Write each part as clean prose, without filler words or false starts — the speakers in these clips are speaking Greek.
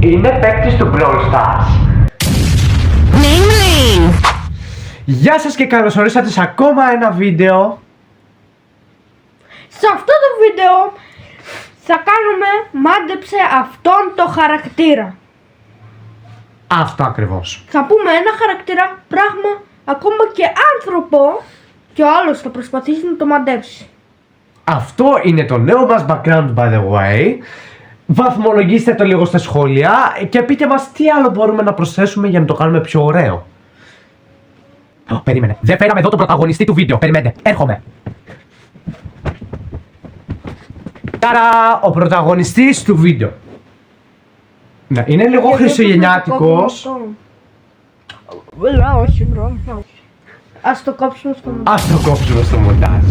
Είναι παίκτης του Brawl Stars. Γεια σας και καλώς ορίσατε σε ακόμα ένα βίντεο. Σε αυτό το βίντεο θα κάνουμε μάντεψε αυτόν το χαρακτήρα. Αυτό ακριβώς. Θα πούμε ένα χαρακτήρα, πράγμα, ακόμα και άνθρωπο, και ο άλλος θα προσπαθήσει να το μαντέψει. Αυτό είναι το νέο μας background, by the way. Βαθμολογήστε το λίγο στα σχόλια και πείτε μας τι άλλο μπορούμε να προσθέσουμε για να το κάνουμε πιο ωραίο. Περίμενε, δεν φέραμε εδώ τον πρωταγωνιστή του βίντεο. Περιμένετε, έρχομαι. Ταρά, ο πρωταγωνιστής του βίντεο. Ναι, είναι λίγο χριστουγεννιάτικος. Όχι, μπρο. Ας το κόψουμε στο μοντάζ. Ας το κόψουμε στο μοντάζ.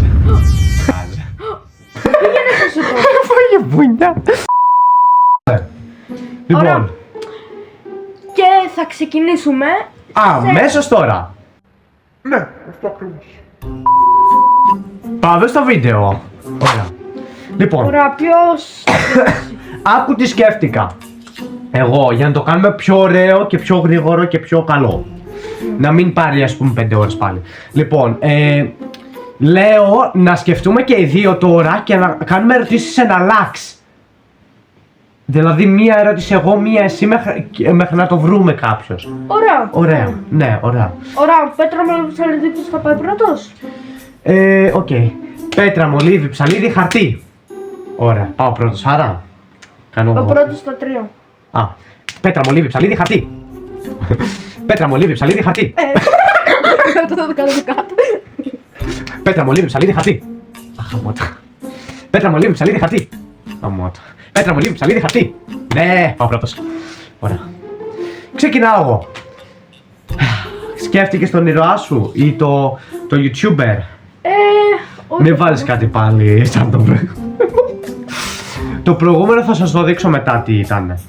Πήγαινε σε αυτό. Φάγε βουνιά. Ωραία. Λοιπόν, Και θα ξεκινήσουμε. αμέσως τώρα. Ναι, αυτό ακριβώς. Πάμε στο βίντεο. Ωραία. Λοιπόν, Ωραία, ποιος... άκου τι σκέφτηκα. Εγώ, για να το κάνουμε πιο ωραίο και πιο γρήγορο και πιο καλό. Να μην πάρει, ας πούμε, 5 ώρες πάλι. Λοιπόν, λέω να σκεφτούμε και οι δύο τώρα και να κάνουμε ερωτήσεις εν αλλάξ. Δηλαδή, μία ερώτηση εγώ, μία εσύ, μέχρι να το βρούμε κάποιος. Ωραία. Ωραία, ναι, ωραία. Ωραία, Πέτρα με ψαλίδι που θα πάει πρώτος. Οκ. Πέτρα, μολύβι, ψαλίδι, χαρτί. Ωραία, πάω πρώτος, άρα. Κάνω Ο εγώ. πρώτος στα 3. Α, πέτρα, μολύβι, ψαλίδι, χαρτί. Πέτρα, μολύβι, ψαλίδι, χαρτί. Αυτό θα το κάνω κάτω. Πέτρα, μολύβι, ψαλίδι, χαρτί. Αχαμότα. Πέτρα, μολύβι, ψαλίδι, χαρτί. Αμότα. Πέτρα, μολύβι, ψαλίδι, χαρτί. Ναι, πάω πρώτος. Ωραία. Ξεκινάω εγώ. Σκέφτηκες τον ήρωά σου ή το YouTuber. Όχι. Μην βάλεις κάτι πάλι σαν το προηγούμενο. Το προηγούμενο θα σας το δείξω μετά τι ήταν.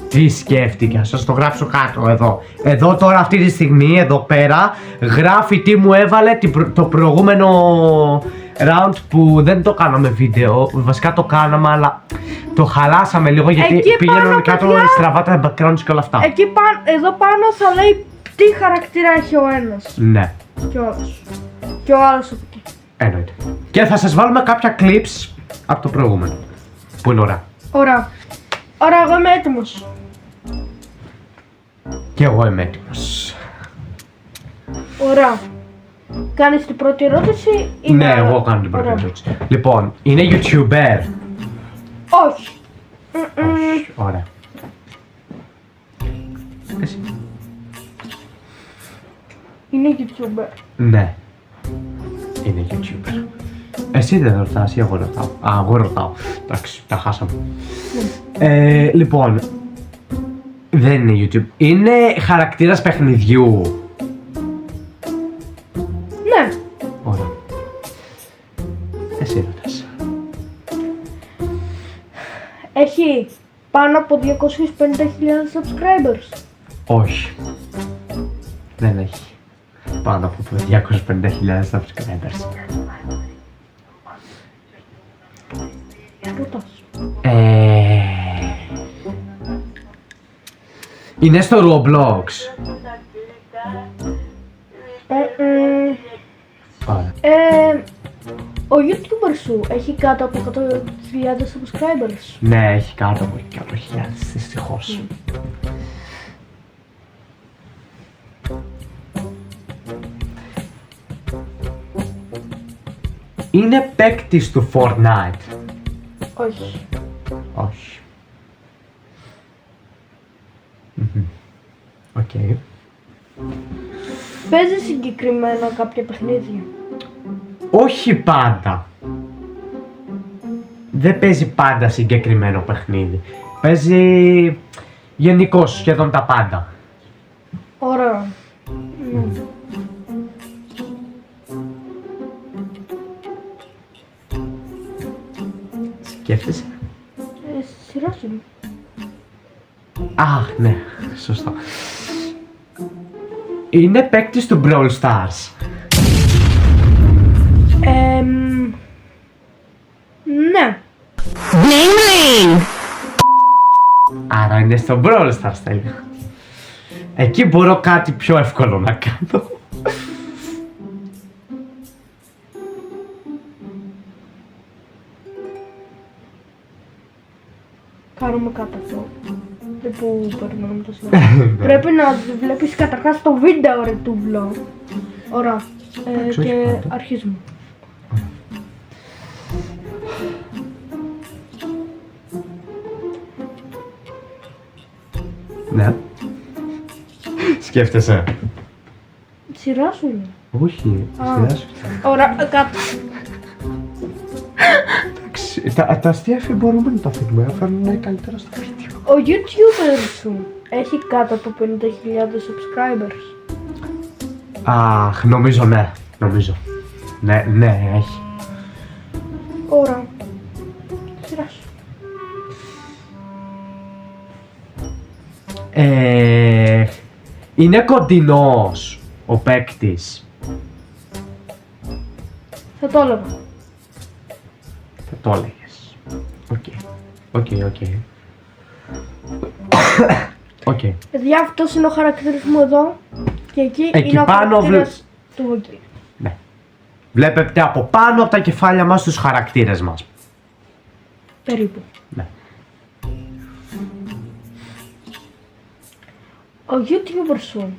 Τι σκέφτηκα, θα σας το γράψω κάτω εδώ. Εδώ τώρα αυτή τη στιγμή, εδώ πέρα, γράφει τι μου έβαλε το προηγούμενο round που δεν το κάναμε βίντεο. Βασικά το κάναμε, αλλά το χαλάσαμε λίγο γιατί Εκεί πήγαιναν πάνω, κάτω παιδιά, στραβά τα backgrounds και όλα αυτά. Εκεί εδώ πάνω θα λέει τι χαρακτήρα έχει ο ένας Ναι, και ο άλλος. Και ο άλλος από εκεί. εννοείται. Και θα σας βάλουμε κάποια clips από το προηγούμενο. Που είναι ωραία. Ωραία. Ωραία, εγώ είμαι έτοιμος. Και εγώ είμαι έτοιμος. Ωραία. Κάνεις την πρώτη ερώτηση ή Ναι, να- εγώ κάνω την πρώτη Ωραία. ερώτηση. Λοιπόν, είναι YouTuber. Όχι. Όχι, ωραία. Εσύ. Είναι YouTuber. Ναι. Είναι YouTuber. Εσύ δεν ρωτάς ή εγώ ρωτάω. Α, εγώ ρωτάω. Εντάξει, τα χάσαμε. Λοιπόν, δεν είναι YouTube. Είναι χαρακτήρας παιχνιδιού. Ναι. Ωραία. Εσύ ρωτάς. Έχει πάνω από 250.000 subscribers. Όχι. Δεν έχει. Πάνω από 250.000 subscribers. Ρωτάς. Είναι στο Roblox. Ωραία. Ο YouTuber σου έχει κάτω από 100.000 subscribers. Ναι, έχει κάτω από 100.000, δυστυχώς. Είναι παίκτης του Fortnite. Όχι. Όχι. Μμμ. Οκ. Παίζει συγκεκριμένα κάποια παιχνίδια. Όχι πάντα. Δεν παίζει πάντα συγκεκριμένο παιχνίδι. Παίζει γενικώς σχεδόν τα πάντα. Ωραία. Σκέφτεσαι. Σειρά σου. Αχ, ναι, σωστό. Είναι παίκτης του Brawl Stars. Ναι. Άρα είναι στο Brawl Stars τέλεια. Εκεί μπορώ κάτι πιο εύκολο να κάνω. Κάνουμε κάτω αυτό. Δεν που περιμένουμε το σύνολο. Πρέπει να βλέπεις καταρχάς το βίντεο ρε τούβλο. Ωραία. Εντάξει, όχι Και πάντα. αρχίζουμε. Ναι. Σκέφτεσαι. Σειρά σου είναι. Όχι, Α. σειρά σου. Ωραία, κάτω. Εντάξει, τα αστεία μπορούμε να τα αφήνουμε, φέρνουν καλύτερα στο βίντεο. Ο YouTuber σου έχει κάτω από 50.000 subscribers. Αχ, νομίζω ναι, νομίζω. Ναι, έχει. Ωραία. Σειρά σου. Είναι κοντινός ο παίκτης. Θα το έλεγα. Θα το έλεγες. Οκ. Οκ. Παιδιά, αυτός είναι ο χαρακτήρας μου εδώ. Και εκεί Εκεί είναι ο πάνω χαρακτήρας του Βαγγέλη. Ναι. Βλέπετε από πάνω από τα κεφάλια μας τους χαρακτήρες μας. Περίπου. Ναι. Ο YouTuber σου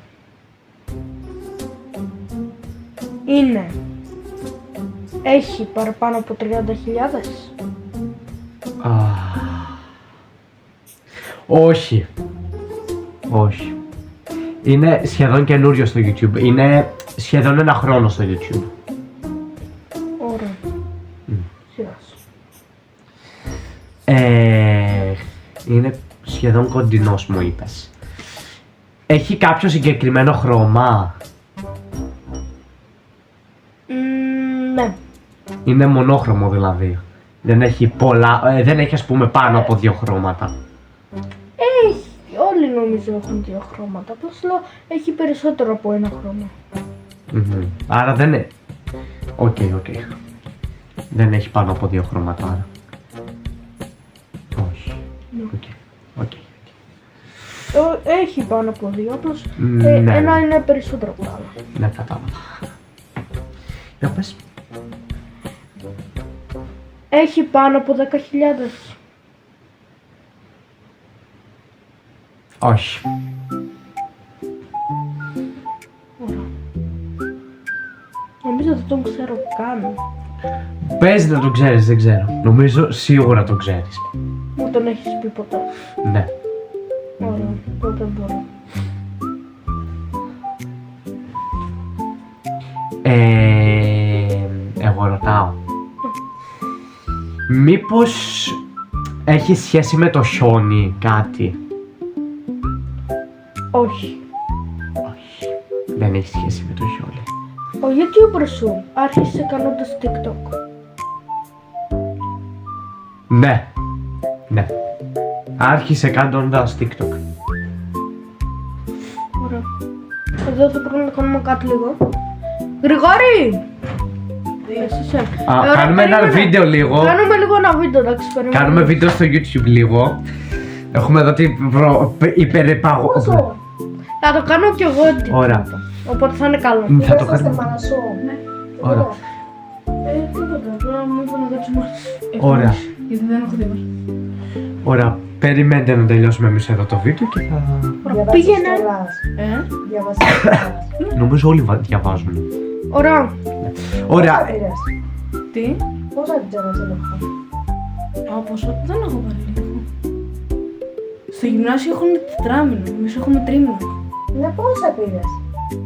είναι... Έχει παραπάνω από 30.000. Όχι. Είναι σχεδόν καινούριο στο YouTube. Είναι σχεδόν ένα χρόνο στο YouTube. Ωραία. Σειρά σου. Είναι σχεδόν κοντινός μου είπες. Έχει κάποιο συγκεκριμένο χρώμα. Ναι. Είναι μονόχρωμο δηλαδή. Δεν έχει πολλά, δεν έχει ας πούμε πάνω από 2 χρώματα. Έχει. Όλοι νομίζω έχουν 2 χρώματα. Απλώς λέω έχει περισσότερο από ένα χρώμα. Άρα δεν είναι. Οκ. Δεν έχει πάνω από 2 χρώματα άρα. Όχι. Οκ. Έχει πάνω από 2. Απλώς Ναι. ένα είναι περισσότερο από το άλλο. Ναι, κατάλαβα. Για πες. Έχει πάνω από 10.000. Όχι. Νομίζω δεν τον ξέρω καν. Πες να το ξέρεις, δεν ξέρω. Νομίζω σίγουρα το ξέρεις. Μου τον έχεις πει ποτέ. Ναι. Ωραία, τότε μπορώ. Εγώ ρωτάω. Μήπως έχει σχέση με το χιόνι κάτι? Όχι. Όχι. Δεν έχει σχέση με το χιόνι. Ο YouTuber σου άρχισε κάνοντας TikTok. Ναι. Άρχισε κάνοντας TikTok. Ωραία. Εδώ θα πρέπει να κάνουμε κάτι λίγο. Γρηγόρη! Εσύ. Ωραία, Κάνουμε ένα περίμενε. βίντεο λίγο. Κάνουμε λίγο ένα βίντεο, εντάξει, περιμένουμε. Κάνουμε βίντεο στο YouTube λίγο. Έχουμε εδώ την υπερεπαγω... Θα το κάνω κι εγώ έτσι. Ωραία. Οπότε θα είναι καλό. Θα το κάνουμε. Ωραία. Τίποτα, τώρα μου είπα να κάτσουμε. Ωραία. Γιατί δεν έχω δει. Ωραία. Περιμένετε να τελειώσουμε εμείς εδώ το βίντεο και θα... Πήγαινε. Νομίζω όλοι διαβάζουν. Ωραία. Ωραία. Τι? Πόσα τζέρας έλεγχα. Πόσο? Δεν έχω πάρει λίγο. Στο γυμνάσιο έχουν τετράμινο, εμείς έχουμε τρίμηνο. Ναι, πόσα πήρες.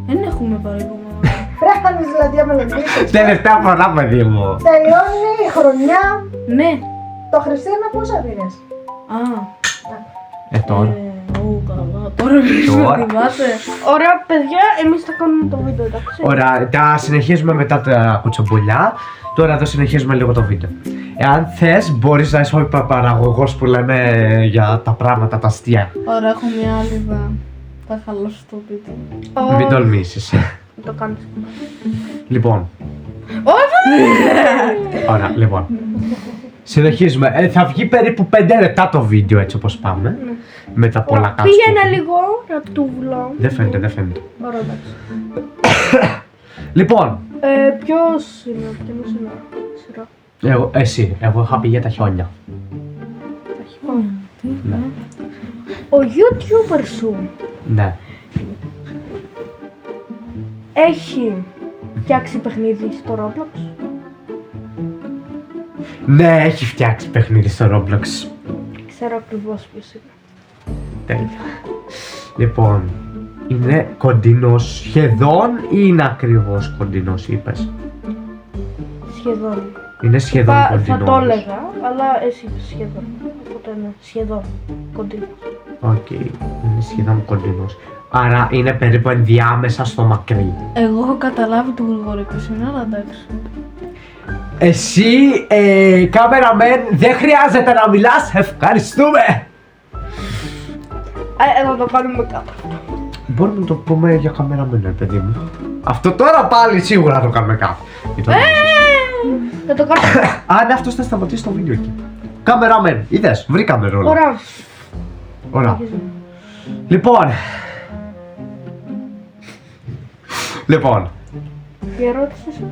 Δεν έχουμε πάρει ακόμα. Πρέπει να κάνεις δηλαδή αμελοντήσεις. Τελευταία φορά, παιδί μου. Τελειώνει η χρονιά. Ναι. Το Χριστίνα πόσα πήρες. Α. Τώρα. Καλά. Τώρα Τώρα. μην θυμάστε. Ωραία, παιδιά, εμείς θα κάνουμε το βίντεο, εντάξει. Ωραία, τα συνεχίζουμε μετά τα κουτσομπολιά. Τώρα εδώ συνεχίζουμε λίγο το βίντεο. Εάν θες, μπορείς να είσαι ο παραγωγός που λέμε για τα πράγματα, τα αστεία. Ωραία, έχω μια άλλη ιδέα. Θα χαλώσω το βίντεο. Μην τολμήσεις. Το κάνεις. Λοιπόν, Όχι! ωραία, λοιπόν. Συνεχίζουμε. Θα βγει περίπου 5 λεπτά το βίντεο έτσι όπως πάμε. Με τα πολλά κάτω. Πήγαινε λίγο, ρατούβλο. Δεν φαίνεται, δεν φαίνεται. Ωραία, εντάξει. Λοιπόν, Ποιος είναι, ποιος είναι, σειρά. εγώ είχα πει για τα χιόνια. Τα χιόνια. Ναι. Ο YouTuber σου Ναι. έχει φτιάξει παιχνίδι στο Roblox. Ναι, έχει φτιάξει παιχνίδι στο Roblox. Ξέρω ακριβώς ποιος είναι. Τέλεια. Λοιπόν, είναι κοντινός σχεδόν ή είναι ακριβώς κοντινός, είπες? Σχεδόν. Είναι σχεδόν κοντινός. Θα το έλεγα, αλλά εσύ είπες σχεδόν. Οπότε είναι σχεδόν κοντινός. Οκ, είναι σχεδόν κοντινός. Άρα είναι περίπου ενδιάμεσα στο μακρύ. Εγώ έχω καταλάβει το γρηγορικό είναι, αλλά εντάξει. Εσύ, κάμεραμεν, δεν χρειάζεται να μιλάς, ευχαριστούμε! Θα το κάνουμε κάτω. Μπορούμε να το πούμε για κάμεραμεν, ρε παιδί μου. Αυτό τώρα πάλι σίγουρα το κάνουμε κάτω. Θα το κάνουμε. Αν αυτός θα σταματήσει το βίντεο εκεί. Κάμεραμεν, είδες, βρήκαμε ρόλο. Ωραία. Ωραία. Λοιπόν, Η ερώτηση σου.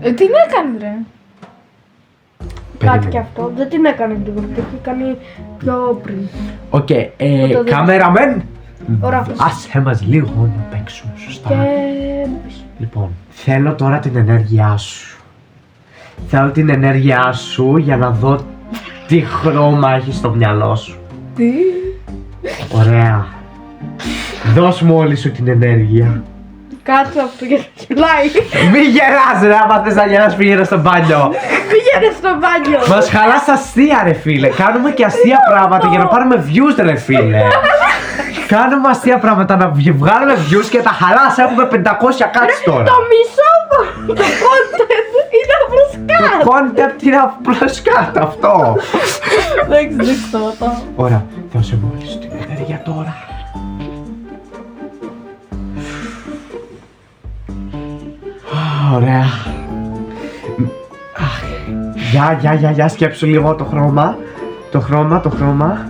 Τι να έκανε, ρε. Κάτι κι αυτό. Δεν την έκανε γρήγορα. Το έχει κάνει πιο πριν. οκ, το δεις. κάμεραμεν, Ωραία. άσε μας λίγο να παίξουμε σωστά. Και. Λοιπόν, θέλω τώρα την ενέργειά σου. Θέλω την ενέργειά σου για να δω τι χρώμα έχει στο μυαλό σου. Τι. Ωραία. Δώσ' μου όλη σου την ενέργεια. Κάτσε αυτό γιατί κυλάει. Μη γελάς ρε, άμα θες να γελάς πήγαινε στο μπάνιο. Πήγαινε στο μπάνιο. Μας χαλάς αστεία ρε φίλε. Κάνουμε και αστεία πράγματα για να πάρουμε views ρε φίλε. Κάνουμε αστεία πράγματα να βγάλουμε views και τα χαλάς. Έχουμε 500 κάτς τώρα. Το μισό το content είναι απλώς Το content είναι απλώς κάτω αυτό. Εντάξει, σταματάω. Ωραία, δώσε μου όλη σου την ενέργεια τώρα. Ωραία. Για, σκέψου λίγο το χρώμα. Το χρώμα.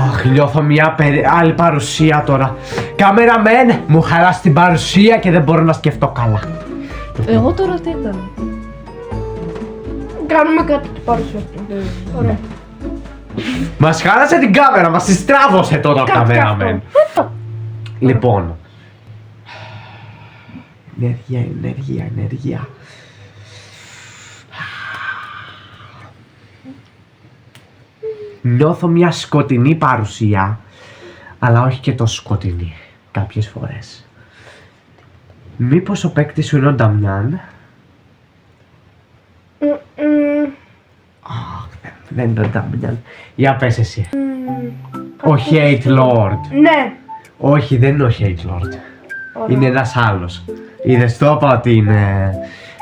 Αχ, νιώθω μια άλλη παρουσία τώρα. Κάμεραμεν, μου χαλάς την παρουσία και δεν μπορώ να σκεφτώ καλά. Εγώ τώρα τι έκανα. Κάνουμε κάτι του παρουσία αυτή. Ωραία. Μας χάλασε την κάμερα, μας τη στράβωσε τώρα ο Κάτι κάμεραμεν. αυτό. Λοιπόν. Ενέργεια. Νιώθω μια σκοτεινή παρουσία, αλλά όχι και τόσο σκοτεινή κάποιες φορές. Μήπως ο παίκτης σου είναι ο Νταμιάν? Δεν είναι ο Νταμιάν. Για πες εσύ. Ο Hate Lord. Ναι. Όχι, δεν είναι ο Hate Lord. Ωραία. Είναι ένας άλλος. Είδες, το είπα ότι είναι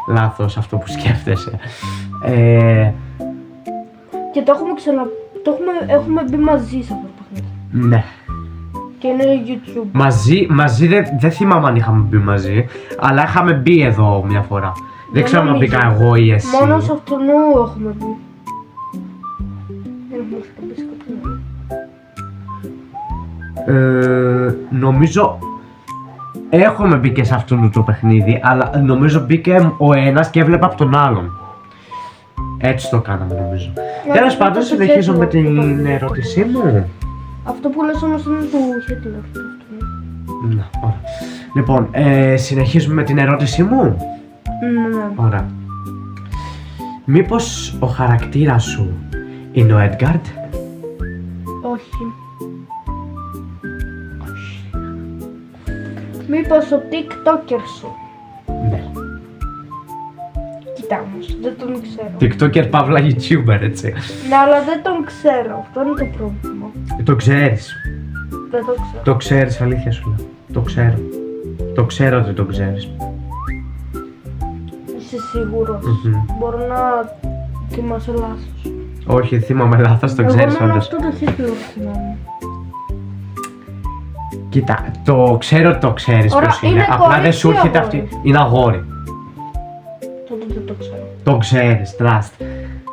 λάθος αυτό που σκέφτεσαι. Και το έχουμε έχουμε μπει μαζί σε αυτό το παιχνίδι. Ναι. Και είναι YouTube. Μαζί δεν θυμάμαι αν είχαμε μπει μαζί, αλλά είχαμε μπει εδώ μια φορά. Δεν ξέρω αν νομίζω. μπήκα εγώ ή εσύ. Μόνο σε αυτόν έχουμε μπει. Δεν έχουμε σκαπήσει κάποιον. Νομίζω έχουμε μπει και σε αυτόν το παιχνίδι, αλλά νομίζω μπήκε ο ένας και έβλεπα από τον άλλον. Έτσι το κάναμε νομίζω. Τέλος πάντων, συνεχίζω με την ερώτησή μου. Αυτό που λες όμως είναι του Hitler. Ναι, ωραία. Λοιπόν, συνεχίζουμε με την ερώτησή μου. Ναι. Ωραία. Μήπως ο χαρακτήρας σου είναι ο Έντγκαρντ? Όχι. Μήπως ο TikToker σου? Ναι. Κοίτα όμως, δεν τον ξέρω. TikToker παύλα YouTuber, έτσι. Ναι, αλλά δεν τον ξέρω. Αυτό είναι το πρόβλημα. Το ξέρεις. Δεν το ξέρω. Το ξέρεις, αλήθεια σου λέω. Το ξέρω. Το ξέρω ότι το ξέρεις. Είσαι σίγουρος? Μπορώ να θυμάσαι λάθος. Όχι, θυμάμαι λάθος, το ξέρεις Εγώ μόνο όντως. αυτό το Hitler θυμάμαι. Κοίτα, το ξέρω ότι το ξέρεις Ωραία, ποιος είναι. είναι Απλά δεν κορίτσι σου έρχεται ή αγόρι? αυτή. Είναι αγόρι. Τότε δεν το ξέρω. Το ξέρεις, trust.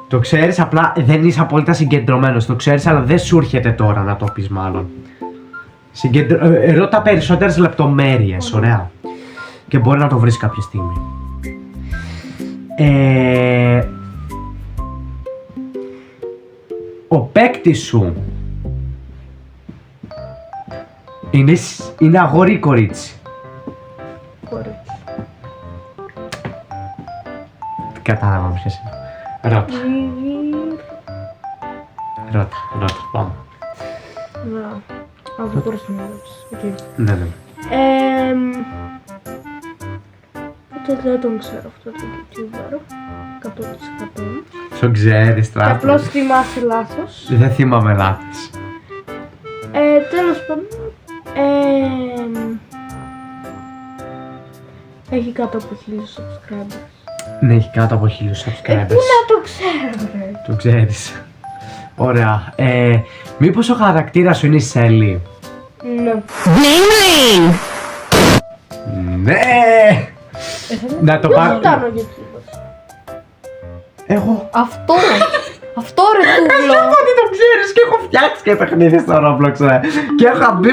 Το ξέρεις, απλά δεν είσαι απόλυτα συγκεντρωμένος. Το ξέρεις, αλλά δεν σου έρχεται τώρα να το πεις μάλλον. Ρώτα περισσότερες λεπτομέρειες, ωραία. Και μπορεί να το βρεις κάποια στιγμή. Ο παίκτης σου είναι αγόρι ή κορίτσι? Κορίτσι. Κατάλαβα ποιος είναι. Ρώτα, πάμε. Να, από το πρώτο σημείο. Ναι. Οπότε δεν τον ξέρω αυτό το YouTuber. 100%. Το ξέρεις, Και τράπεζα. απλώς θυμάσαι λάθος. Δεν θυμάμαι λάθος. Τέλος πάντων. Έχει κάτω από 1000 subscribers. Ναι, έχει κάτω από 1000 Πού subscribers. να το ξέρω, ρε. Το ξέρεις. Ωραία. Μήπως ο χαρακτήρας σου είναι η Σέλη? Ναι. Ναι! Να το Ποιος πάρω. ήταν ο YouTuber? Εγώ. Αυτό ρε τούβλο. Ότι το ξέρεις και έχω φτιάξει και παιχνίδι στο Roblox, ρε. Και είχα μπει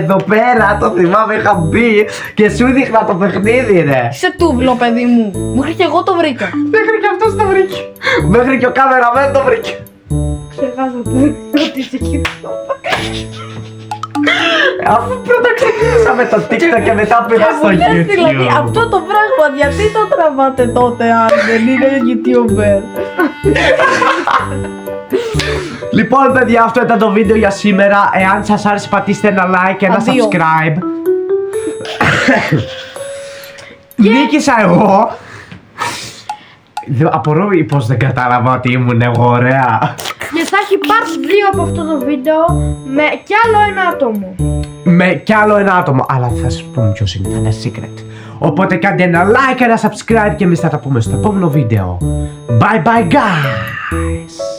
εδώ πέρα, το θυμάμαι, είχα μπει και σου δείχνα το παιχνίδι, ρε. Είσαι τούβλο, παιδί μου. Μέχρι και εγώ το βρήκα. Μέχρι και αυτός το βρήκε. Μέχρι και ο κάμεραμεν το βρήκε. Ξεχάσατε ότι είσαι YouTube. Αφού πρώτα ξεκίνησα με το TikTok και μετά πήγα στο Μου λες δηλαδή YouTube. αυτό το πράγμα γιατί το τραβάτε τότε αν δεν είναι YouTuber. Λοιπόν, παιδιά, αυτό ήταν το βίντεο για σήμερα. Εάν σας άρεσε, πατήστε ένα like και ένα Αντίο. subscribe. Νίκησα εγώ. Απορώ πως δεν κατάλαβα ότι ήμουν εγώ, ωραία. Και θα έχει part 2 από αυτό το βίντεο με κι άλλο ένα άτομο. Με κι άλλο ένα άτομο. Αλλά θα σας πούμε ποιος είναι, θα είναι secret. Οπότε κάντε ένα like, ένα subscribe και εμείς θα τα πούμε στο επόμενο βίντεο. Bye bye guys.